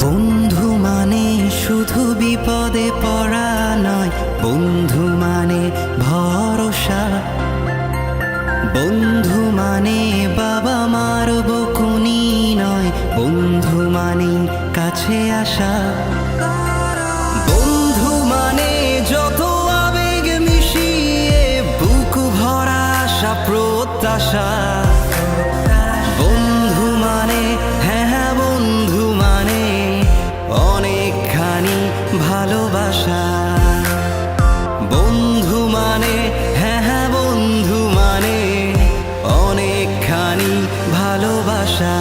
বন্ধু মানে শুধু বিপদে পড়া নয়, বন্ধু মানে ভরসা। বন্ধু মানে বাবা মার বকুনি নয়, বন্ধু মানে কাছে আসা। বন্ধু মানে যত আবেগ মিশিয়ে বুক ভরা আশা প্রত্যাশা। বন্ধু মানে হ্যাঁ বন্ধু মানে অনেকখানি ভালোবাসা। বন্ধু মানে হ্যাঁ বন্ধু মানে অনেকখানি ভালোবাসা।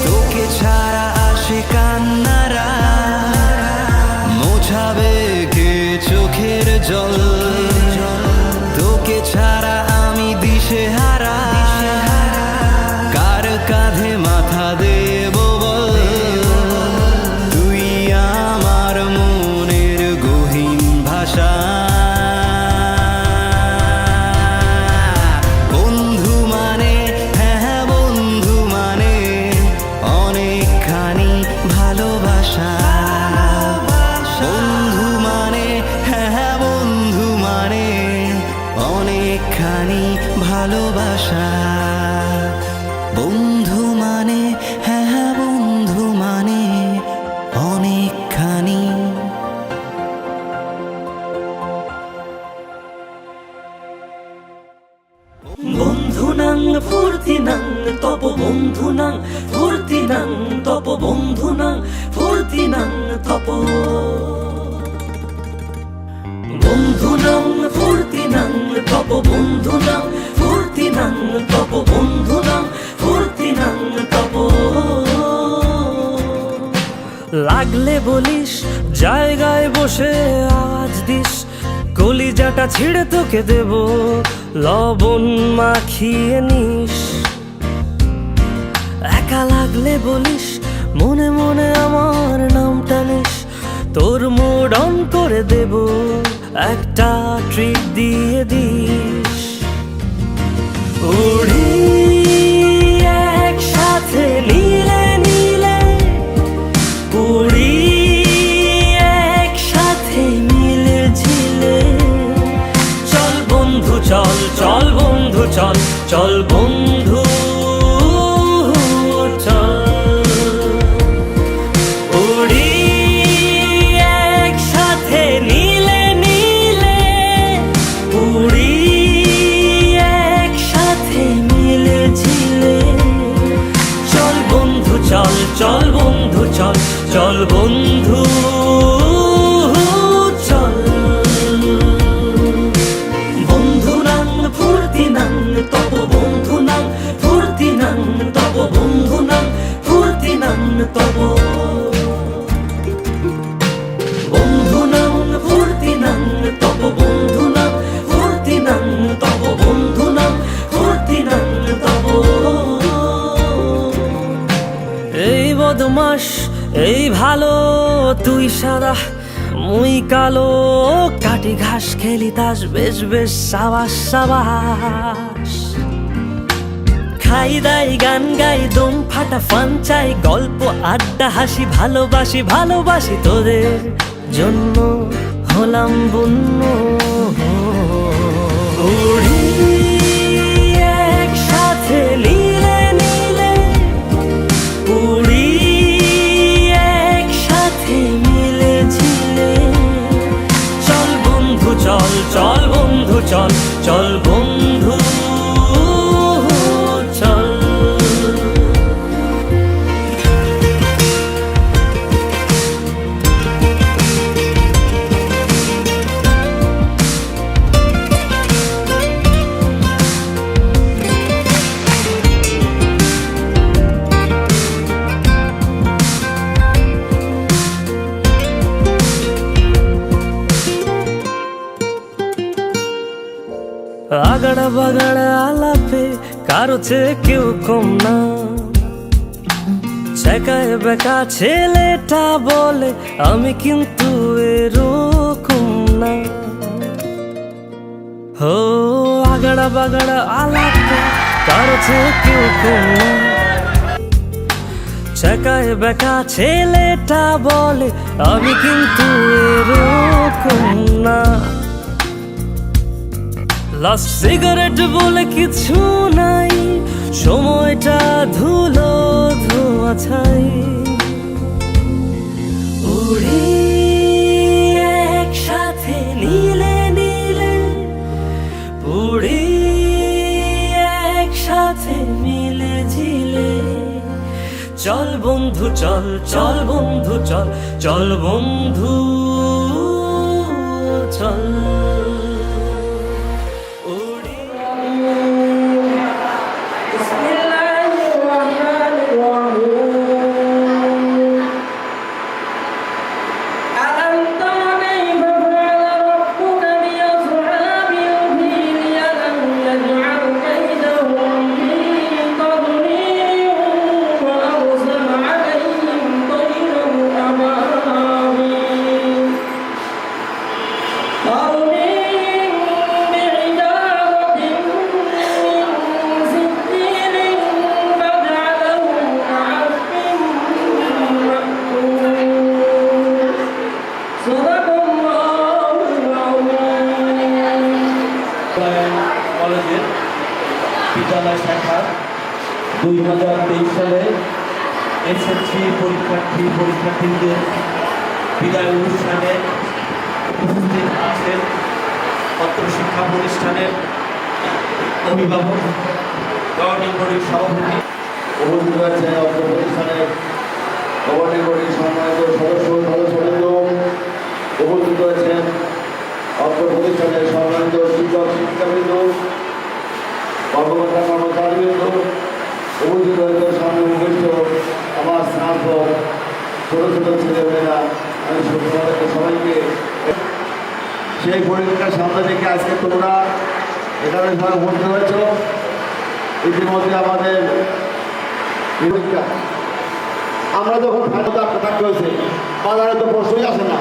তোকে ছাড়া আসে কান্নারা, মোছাবে কে চোখের জল। তোকে ছাড়া আমি দিশেহারা, কার কাঁধে মাথা দেব বল। তুই আমার মনের গহীন ভাষা। বন্ধু মানে হ্যাঁ বন্ধু মানে অনেকখানি ভালোবাসা। বন্ধু মানে হ্যাঁ বন্ধু মানে অনেকখানি। বন্ধু নাং ফুর্তি নাং তপ বন্ধু নাং ফুর্তি নাং তপ বন্ধু নাং ফুর্তি নাং তপ। বন্ধু নাং ফুর্তি নাং তপ বন্ধু নাং ফুর্তি নাং তপ বন্ধু নাং ফুর্তি নাং তপ। লাগলে বলিস জায়গায় বসে আওয়াজ দিস, কলিজাটা ছিঁড়ে তোকে দেব লবণ মাখিয়ে নিস। একা লাগলে বলিস মনে মনে আমার নামটা নিস, তোর মুড অন করে দেব একটা ট্রিট দিয়ে দিস। উড়ি একসাথে নীলে নীলে, উড়ি একসাথে মিলে ঝিলে। চল বন্ধু চল, চল বন্ধু চল, চল বন্ধু চল। উড়ি একসাথে নীলে নীলে, উড়ি একসাথে মিলে ঝিলে। চল বন্ধু চল, চল বন্ধু চল, চল বন্ধু চল। বন্ধু নাং ফুর্তি নাং তপ বন্ধু নাং ফুর্তি নাং তপ বন্ধু নাং ফুর্তি নাং তপ। বন্ধু নাং ফুর্তি নাং তপ বন্ধু নাং ফুর্তি নাং তপ বন্ধু নাং ফুর্তি নাং তপ। এই বদমাস এই ভালো, তুই সাদা মুই কালো। কাটি ঘাস খেলি তাস বেশ বেশ সাবাস সাবাস। খাই দাই গান গাই দম ফাটা ফান চাই, গল্প আড্ডা হাসি ভালোবাসি ভালোবাসি। তোদের জন্য হলাম বন্য। উড়ি একসাথে নীলে নীলে, আগাড়া বাগাড়া আলাপে কারো চেয়ে কেউ কম না, ছেকায় বেকা ছেলেটা বলে আমি কিন্তু এরকম না। হো আগাড়া বাগাড়া আলাপে কারো চেয়ে কেউ কম না, ছেকায় বেকা ছেলেটা বলে আমি কিন্তু এরকম না। লাস্ট সিগারেট বলে কিছু নাই, সময়টা ধুলো ধোয়া ছাই। উড়ি একসাথে নীলে নীলে, উড়ি একসাথে মিলে ঝিলে। চল বন্ধু চল, চল বন্ধু চল, চল বন্ধু চল। কলেজের বিদ্যালয় শাখার 2023 সালে এসএসসি পরীক্ষার্থীদের বিদায় অনুষ্ঠানে উপস্থিত আছেন অত্র শিক্ষা প্রতিষ্ঠানের অভিভাবক, গভর্নিং বডির সভাপতি, উপস্থিত আছেন অত্র প্রতিষ্ঠানের গভর্নিং বডির সম্মানিত সদস্যবৃন্দ, উপস্থিত আছেন অত্র প্রতিষ্ঠানের সম্মানিত শিক্ষক শিক্ষাবৃন্দ, কর্মকর্তা কর্মচারীবৃন্দ, উপস্থিত হয়েছে সামনে উপস্থিত আমার স্নাতক ছোট ছোট ছেলেমেয়েরা। আমি তোমাদেরকে সবাইকে সেই পরীক্ষার সামনে থেকে আজকে তোমরা এখানে সবাই উপস্থিত হয়েছ। ইতিমধ্যে আমাদের পরীক্ষা আমরা যখন ফাইনাল থাকতে হয়েছে বাজারে তো প্রশ্নই আসে না।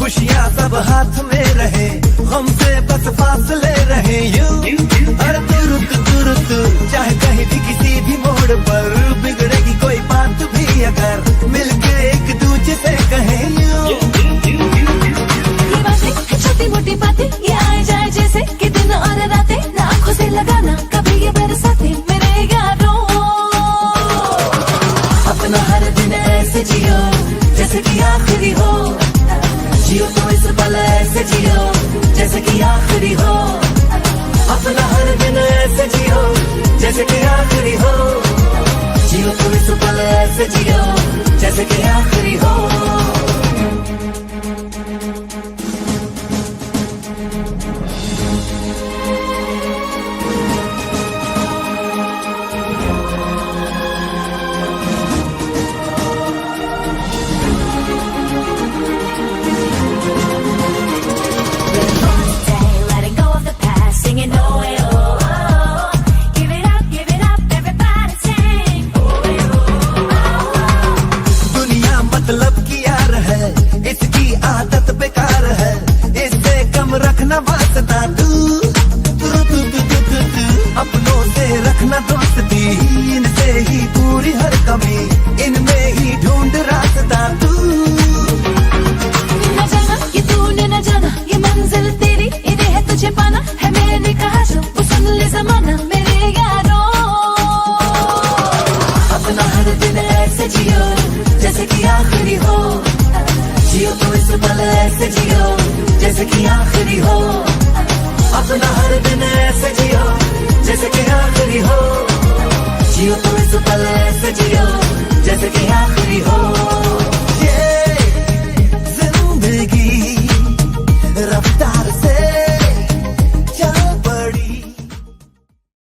खुशियाँ सब हाथ में रहे, हमसे बस फासले रहे यूं। हर तुरुत चाहे कहीं भी किसी भी मोड़ पर बिगड़ेगी कोई बात भी अगर मिलके एक दूजे से कहे यूं। ये बातें है छोटी मोटी बातें, ये आए जाए जैसे कि दिन और रातें, ना आंखों से लगाना कभी ये बरसाते मेरे यारों। अपना हर दिन ऐसे जियो जैसे कि आखिरी हो, जियो तो इस पल ऐसे जियो जैसे कि आखिरी हो। अपना हर दिन ऐसे जियो जैसे कि आखिरी हो, जियो तो इस पल ऐसे जियो जैसे कि आखिरी हो। Letting go of the past, singing oh eh, oh, oh. Give it up, everybody sing oh eh, oh, oh. दुनिया मतलब की यार है, इसकी आदत बेकार है, इससे कम रखना वास्ता तू। अपनों से रखना दोस्ती, इनसे ही पूरी हर कमी, इनमें ही ढूंढ रास्ता तू। न जाना ये तूने न जाना, ये मंजिल तेरी इन्हें है तुझे पाना, है मैंने कहा जो वो सुन ले जमाना मेरे यारों। अपना हर दिन ऐसे जियो जैसे कि आखिरी हो, जियो तो इस पल ऐसे जियो जैसे कि आखिरी हो। अपना हर दिन ऐसे जियो जैसे कि आखिरी हो, जियो तो इस पल ऐसे जियो जैसे कि आखिरी हो।